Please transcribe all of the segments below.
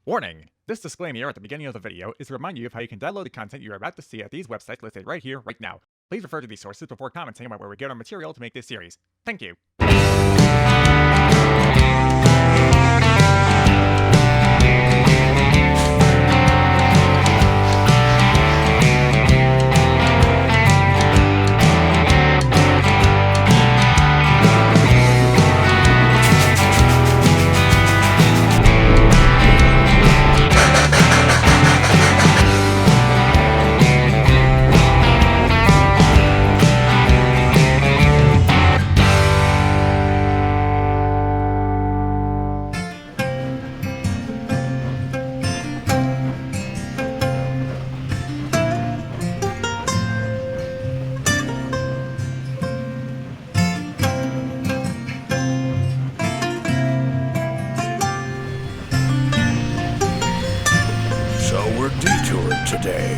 Warning! This disclaimer at the beginning of the video is to remind you of how you can download the content you are about to see at these websites listed right here, right now. Please refer to these sources before commenting about where we get our material to make this series. Thank you! Detoured today.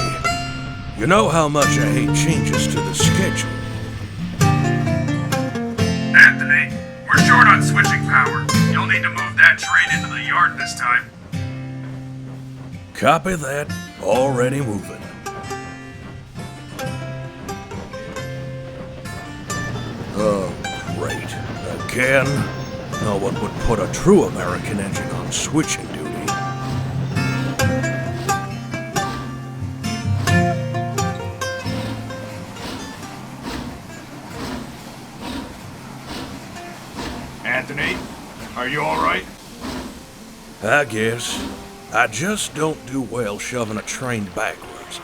You know how much I hate changes to the schedule. Anthony, we're short on switching power. You'll need to move that train into the yard this time. Copy that. Already moving. Oh, great. Again? No one would put a true American engine on switching duty. Anthony, are you alright? I guess. I just don't do well shoving a train backwards.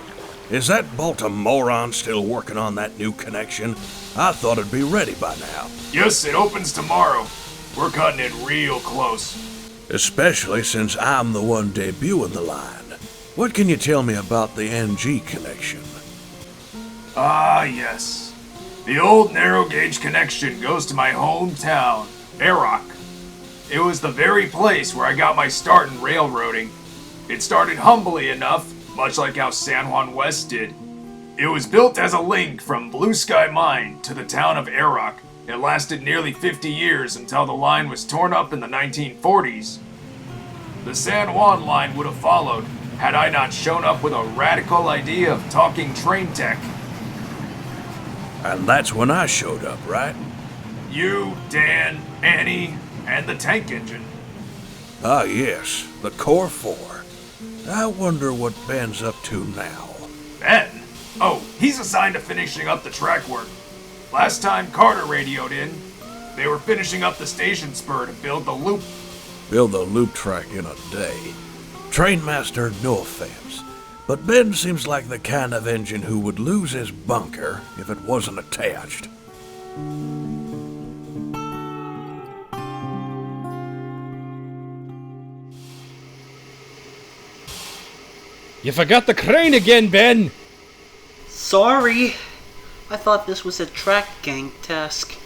Is that Baltimore still working on that new connection? I thought it'd be ready by now. Yes, it opens tomorrow. We're cutting it real close. Especially since I'm the one debuting the line. What can you tell me about the NG connection? Ah, yes. The old narrow gauge connection goes to my hometown, Arok. It was the very place where I got my start in railroading. It started humbly enough, much like how San Juan West did. It was built as a link from Blue Sky Mine to the town of Arok. It lasted nearly 50 years until the line was torn up in the 1940s. The San Juan line would have followed had I not shown up with a radical idea of talking train tech. And that's when I showed up, right? You, Dan, Annie, and the tank engine. Ah, yes, the Core 4. I wonder what Ben's up to now. Ben? Oh, he's assigned to finishing up the track work. Last time Carter radioed in, they were finishing up the station spur to build the loop. Build the loop track in a day. Trainmaster, no offense, but Ben seems like the kind of engine who would lose his bunker if it wasn't attached. You forgot the crane again, Ben! Sorry. I thought this was a track gang task.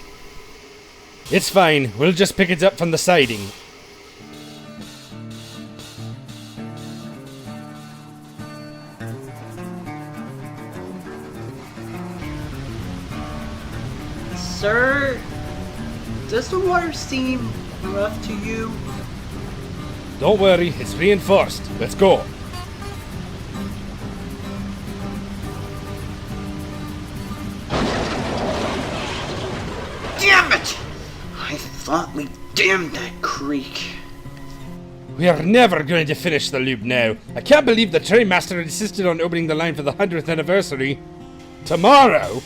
It's fine. We'll just pick it up from the siding. Sir, does the water seem rough to you? Don't worry, it's reinforced. Let's go. Damn it! I thought we damned that creek. We are never going to finish the loop now. I can't believe the trainmaster insisted on opening the line for the 100th anniversary. Tomorrow?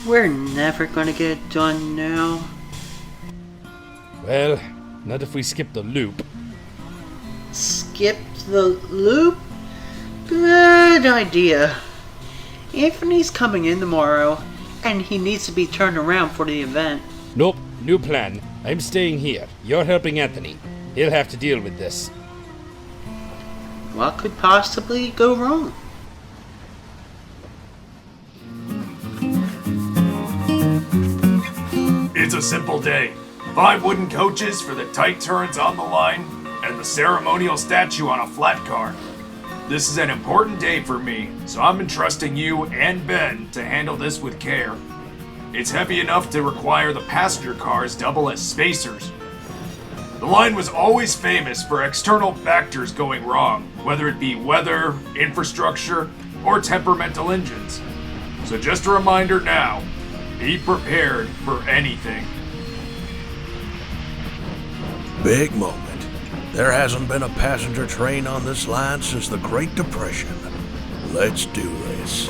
We're never gonna get it done now. Well, not if we skip the loop. Skip the loop? Good idea. Anthony's coming in tomorrow, and he needs to be turned around for the event. Nope, new plan. I'm staying here. You're helping Anthony. He'll have to deal with this. What could possibly go wrong? It's a simple day. 5 wooden coaches for the tight turns on the line, and the ceremonial statue on a flat car. This is an important day for me, so I'm entrusting you and Ben to handle this with care. It's heavy enough to require the passenger cars double as spacers. The line was always famous for external factors going wrong, whether it be weather, infrastructure, or temperamental engines. So just a reminder now, be prepared for anything. Big moment. There hasn't been a passenger train on this line since the Great Depression. Let's do this.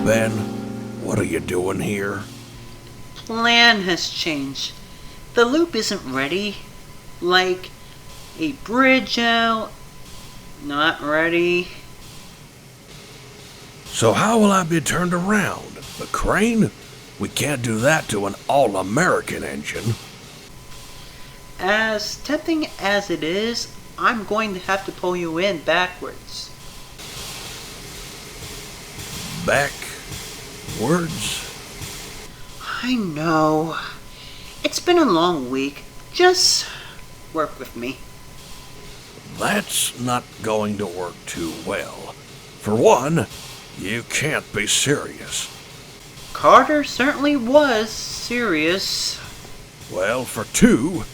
Ben, what are you doing here? Plan has changed. The loop isn't ready. Like, a bridge out, not ready. So how will I be turned around? The crane? We can't do that to an all-American engine. As tempting as it is, I'm going to have to pull you in backwards. Backwards? I know. It's been a long week. Just work with me. That's not going to work too well. For one, you can't be serious. Carter certainly was serious. Well, for two,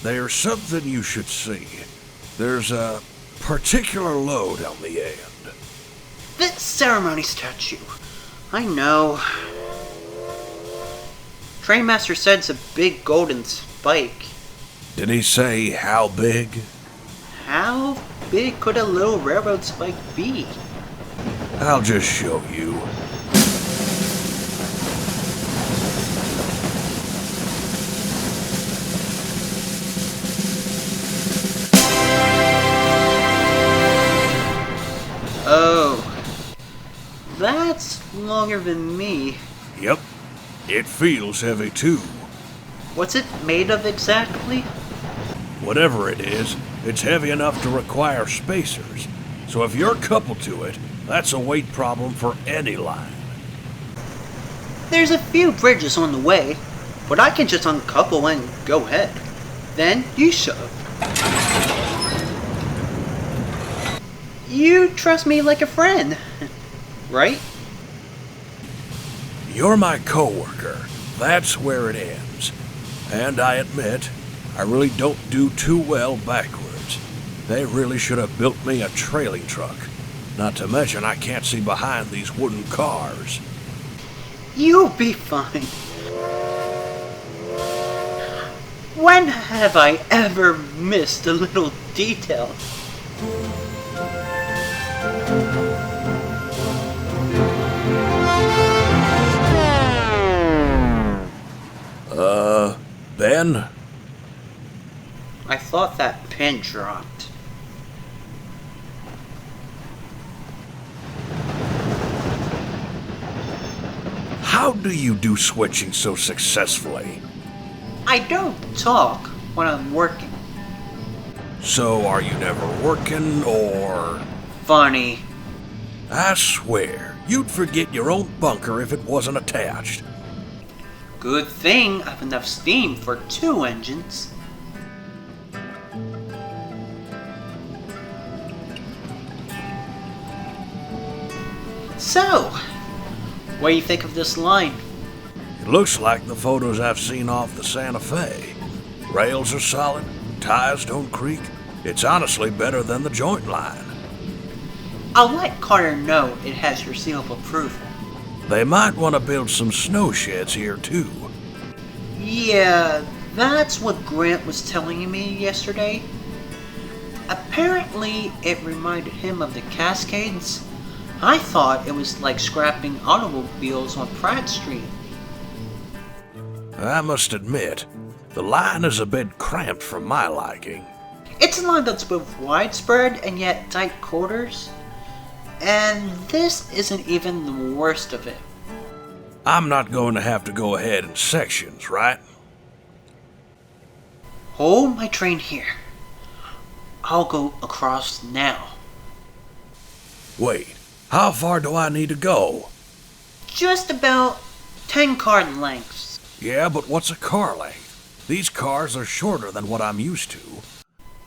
there's something you should see. There's a particular load on the end. This ceremony statue. I know. Trainmaster said it's a big golden spike. Did he say how big? How big could a little railroad spike be? I'll just show you. Oh. That's longer than me. Yep, it feels heavy too. What's it made of exactly? Whatever it is, it's heavy enough to require spacers. So if you're coupled to it, that's a weight problem for any line. There's a few bridges on the way, but I can just uncouple and go ahead. Then you shove. You trust me like a friend, right? You're my coworker. That's where it ends. And I admit, I really don't do too well backwards. They really should have built me a trailing truck. Not to mention I can't see behind these wooden cars. You'll be fine. When have I ever missed a little detail? Ben? I thought that pin dropped. How do you do switching so successfully? I don't talk when I'm working. So are you never working, or? Funny. I swear, you'd forget your own bunker if it wasn't attached. Good thing I've enough steam for 2 engines. So, what do you think of this line? It looks like the photos I've seen off the Santa Fe. Rails are solid, ties don't creak. It's honestly better than the joint line. I'll let Carter know it has your seal of approval. They might want to build some snow sheds here too. Yeah, that's what Grant was telling me yesterday. Apparently, it reminded him of the Cascades. I thought it was like scrapping automobiles on Pratt Street. I must admit, the line is a bit cramped for my liking. It's a line that's both widespread and yet tight quarters. And this isn't even the worst of it. I'm not going to have to go ahead in sections, right? Hold my train here. I'll go across now. Wait, how far do I need to go? Just about 10 car lengths. Yeah, but what's a car length? These cars are shorter than what I'm used to.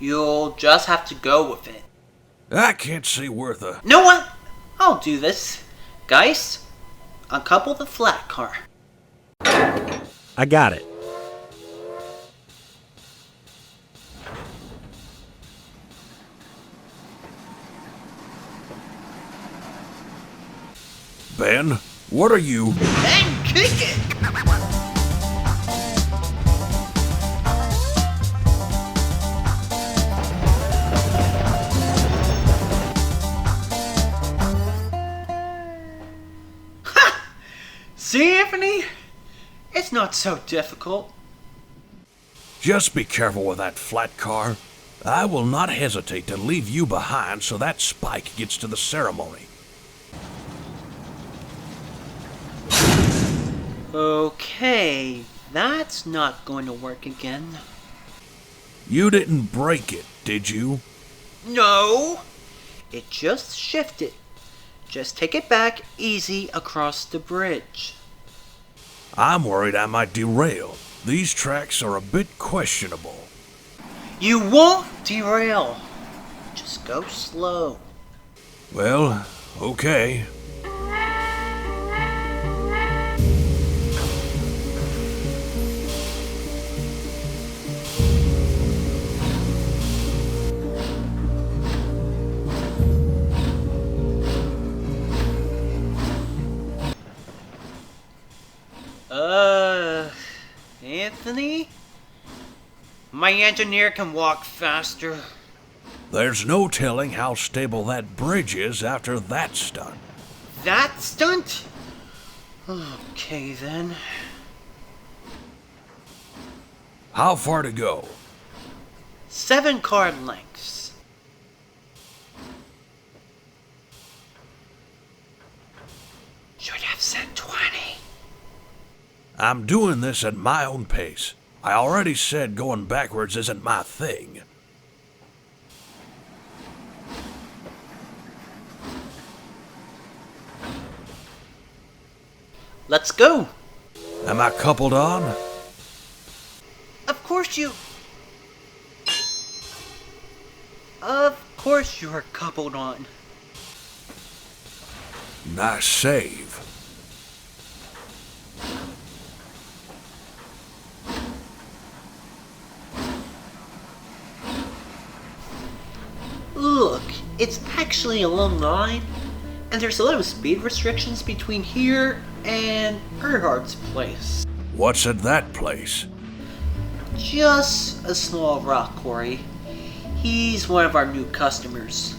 You'll just have to go with it. I can't see where the... Know what? I'll do this. Guys, uncouple the flat car. I got it. Ben, what are you? And kick it! Ha! See, Anthony? It's not so difficult. Just be careful with that flat car. I will not hesitate to leave you behind so that spike gets to the ceremony. Okay, that's not going to work again. You didn't break it, did you? No! It just shifted. Just take it back easy across the bridge. I'm worried I might derail. These tracks are a bit questionable. You won't derail. Just go slow. Well, okay. Anthony? My engineer can walk faster. There's no telling how stable that bridge is after that stunt. That stunt? Okay then. How far to go? 7 car lengths. Should have said 20. I'm doing this at my own pace. I already said going backwards isn't my thing. Let's go. Am I coupled on? Of course you are coupled on. Nice save. Look, it's actually a long line, and there's a lot of speed restrictions between here and Erhard's place. What's at that place? Just a small rock quarry. He's one of our new customers.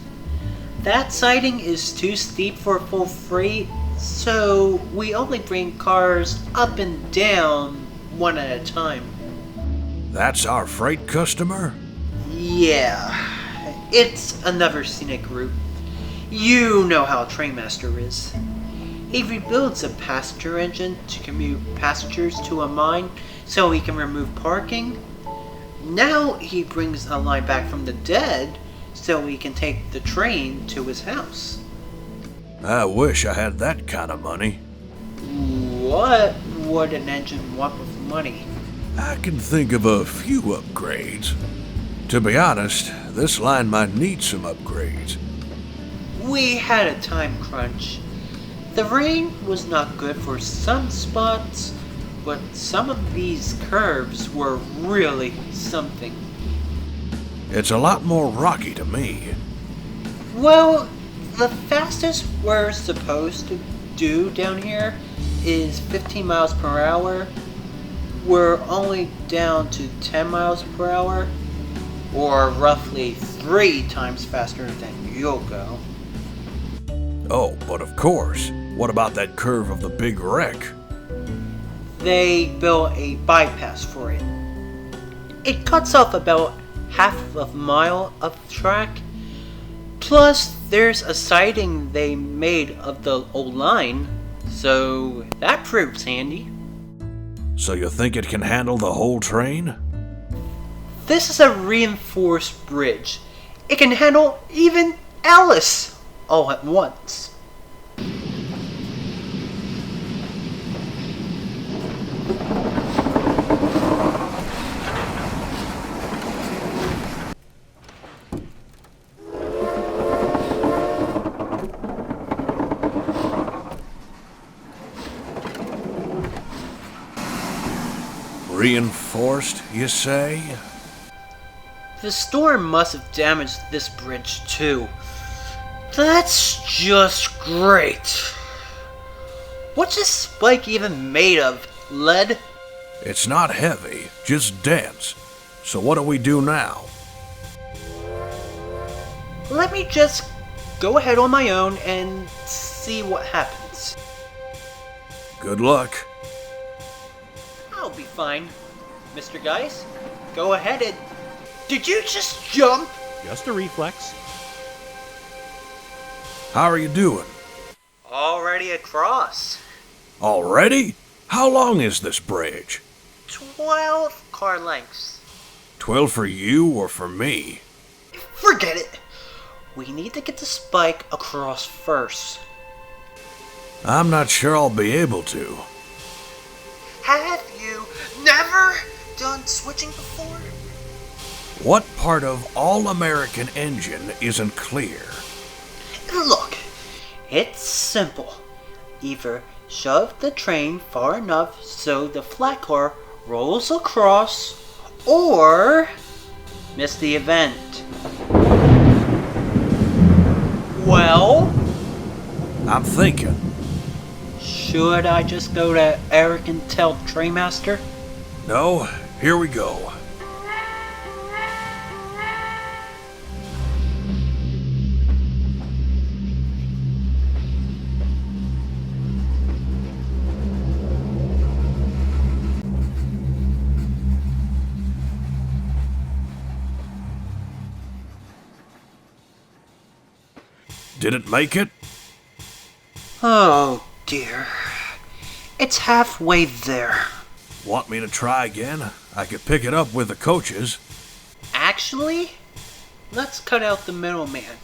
That siding is too steep for full freight, so we only bring cars up and down one at a time. That's our freight customer? Yeah, it's another scenic route. You know how a trainmaster is. He rebuilds a passenger engine to commute passengers to a mine so he can remove parking. Now he brings a line back from the dead so he can take the train to his house. I wish I had that kind of money. What would an engine want with money? I can think of a few upgrades. To be honest, this line might need some upgrades. We had a time crunch. The rain was not good for some spots, but some of these curves were really something. It's a lot more rocky to me. Well, the fastest we're supposed to do down here is 15 miles per hour. We're only down to 10 miles per hour, or roughly 3 times faster than you'll go. Oh, but of course. What about that curve of the big wreck? They built a bypass for it. It cuts off about half of a mile of track. Plus, there's a siding they made of the old line, so that proves handy. So you think it can handle the whole train? This is a reinforced bridge. It can handle even Alice all at once. Reinforced, you say? The storm must have damaged this bridge too. That's just great. What's this spike even made of? Lead? It's not heavy, just dense. So what do we do now? Let me just go ahead on my own and see what happens. Good luck. I'll be fine. Mr. Geis, go ahead and... Did you just jump? Just a reflex. How are you doing? Already across. Already? How long is this bridge? 12 car lengths. 12 for you or for me? Forget it. We need to get the spike across first. I'm not sure I'll be able to. Have you never done switching before? What part of all-American engine isn't clear? Look, it's simple. Either shove the train far enough so the flat car rolls across, or miss the event. Well? I'm thinking. Should I just go to Eric and tell Trainmaster? No, here we go. Didn't make it? Oh dear. It's halfway there. Want me to try again? I could pick it up with the coaches. Actually, let's cut out the middleman.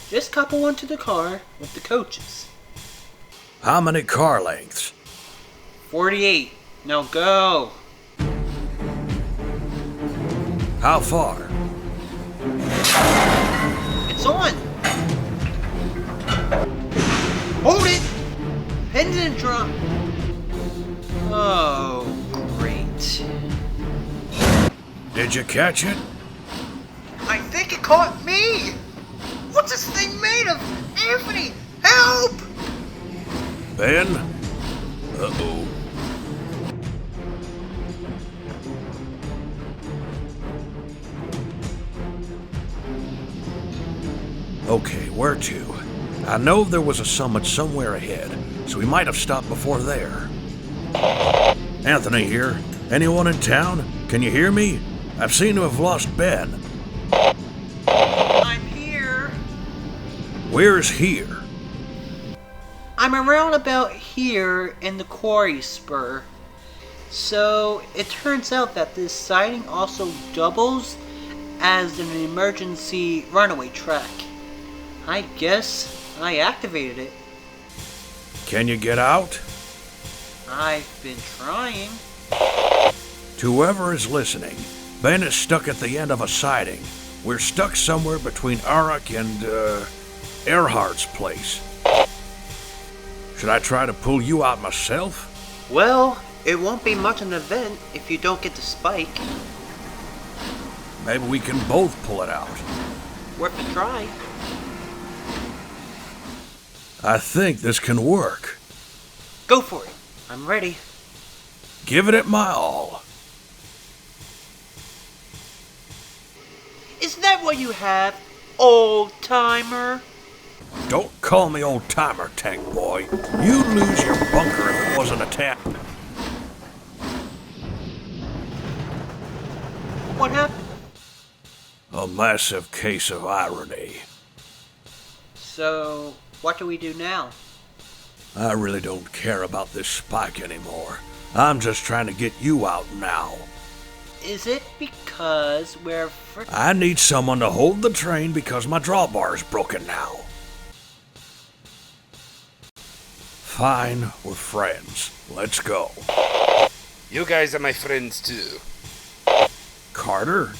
Just couple onto the car with the coaches. How many car lengths? 48. Now go. How far? It's on. Hold it! Pendant drum. Oh, great. Did you catch it? I think it caught me! What's this thing made of? Anthony, help! Ben? Uh-oh. Okay, where to? I know there was a summit somewhere ahead, so we might have stopped before there. Anthony here. Anyone in town? Can you hear me? I've seemed to have lost Ben. I'm here. Where's here? I'm around about here in the quarry spur. So, it turns out that this siding also doubles as an emergency runaway track. I guess I activated it. Can you get out? I've been trying. To whoever is listening, Ben is stuck at the end of a siding. We're stuck somewhere between Arak and, Earhart's place. Should I try to pull you out myself? Well, it won't be much of an event if you don't get the spike. Maybe we can both pull it out. Worth a try. I think this can work. Go for it. I'm ready. Give it my all. Is that what you have, old timer? Don't call me old timer, tank boy. You'd lose your bunker if it wasn't a tap. What happened? A massive case of irony. So, what do we do now? I really don't care about this spike anymore. I'm just trying to get you out now. Is it because we're I need someone to hold the train because my drawbar is broken now. Fine, we're friends. Let's go. You guys are my friends too. Carter,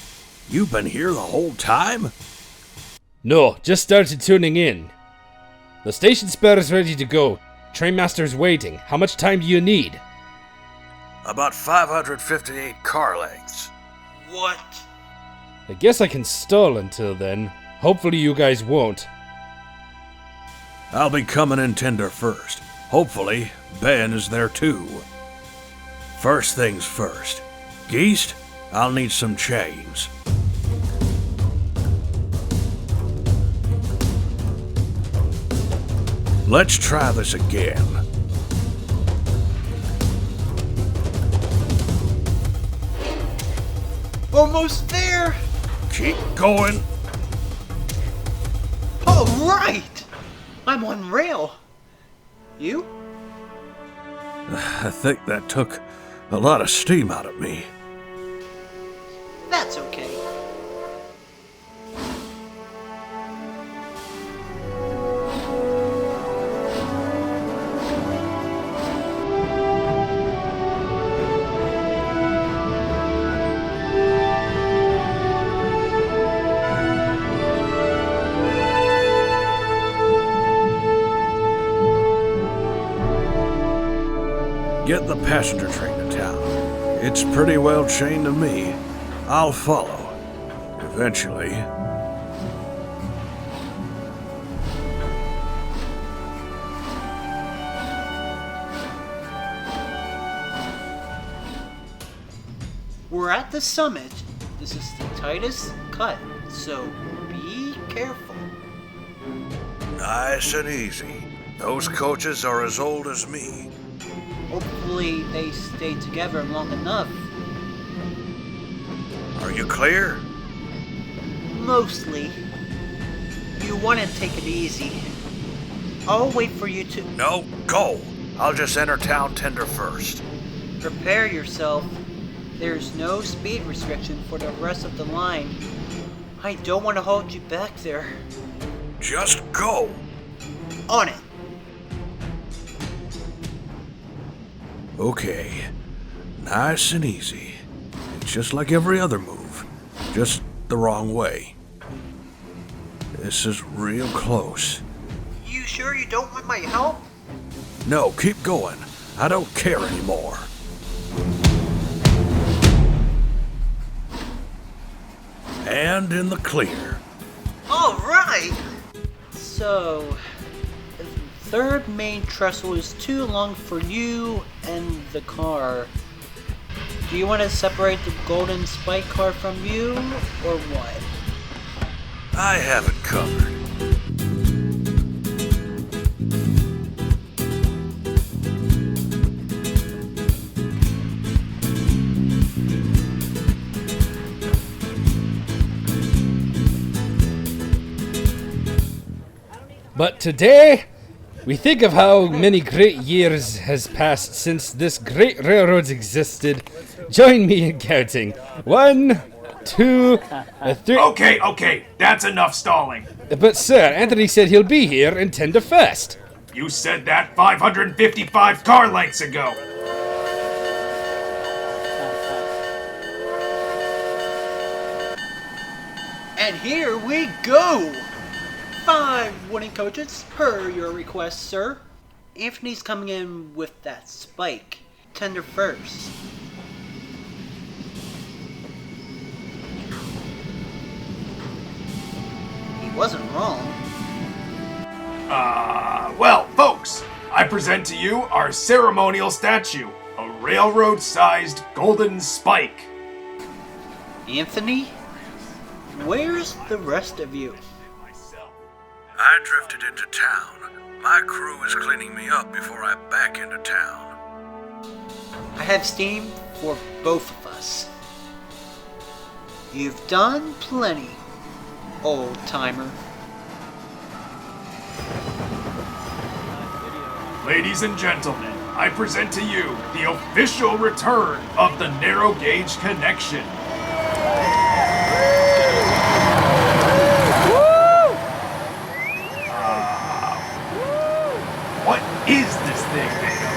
you've been here the whole time? No, just started tuning in. The station spare is ready to go. Trainmaster's waiting. How much time do you need? About 558 car lengths. What? I guess I can stall until then. Hopefully you guys won't. I'll be coming in tender first. Hopefully, Ben is there too. First things first. Geist, I'll need some chains. Let's try this again. Almost there! Keep going. All right! I'm on rail. You? I think that took a lot of steam out of me. That's okay. Get the passenger train to town. It's pretty well chained to me. I'll follow. Eventually. We're at the summit. This is the tightest cut, so be careful. Nice and easy. Those coaches are as old as me. Hopefully they stay together long enough. Are you clear? Mostly. You want to take it easy. I'll wait for you to No, go. I'll just enter town tender first. prepare yourself. There's no speed restriction for the rest of the line. I don't want to hold you back there. Just go. On it. Okay. Nice and easy. It's just like every other move. Just the wrong way. This is real close. You sure you don't want my help? No, keep going. I don't care anymore. And in the clear. All right. So, the third main trestle is too long for you and the car. Do you want to separate the golden spike car from you, or what? I have it covered. But today, we think of how many great years has passed since this great railroad's existed. Join me in counting. 1, 2, 3. Okay, that's enough stalling. But sir, Anthony said he'll be here in tender first. You said that 555 car lengths ago. And here we go! 5 wooden coaches, per your request, sir. Anthony's coming in with that spike. Tender first. He wasn't wrong. Well, folks, I present to you our ceremonial statue, a railroad-sized golden spike. Anthony? Where's the rest of you? I drifted into town. My crew is cleaning me up before I back into town. I have steam for both of us. You've done plenty, old-timer. Ladies and gentlemen, I present to you the official return of the Narrow Gauge Connection. What is this thing made of?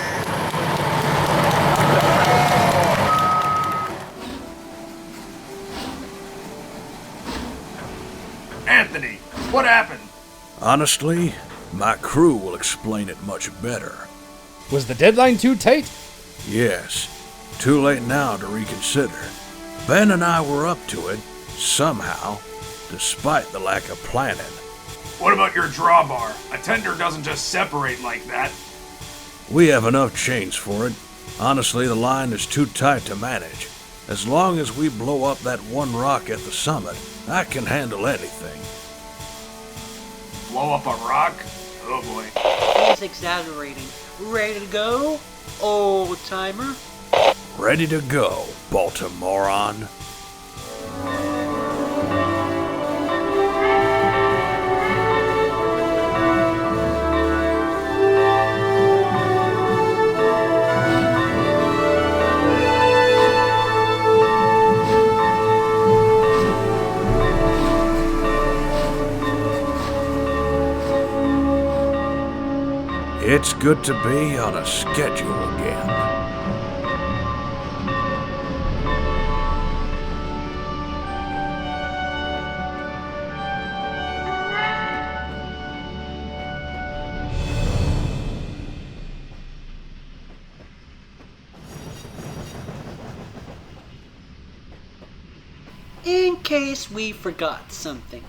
Anthony, what happened? Honestly, my crew will explain it much better. Was the deadline too tight? Yes, Too late now to reconsider. Ben and I were up to it, somehow, despite the lack of planning. What about your drawbar? A tender doesn't just separate like that. We have enough chains for it. Honestly, the line is too tight to manage. As long as we blow up that one rock at the summit, I can handle anything. Blow up a rock? Oh boy. He's exaggerating. Ready to go, old timer? Ready to go, Baltimorean. It's good to be on a schedule again. In case we forgot something.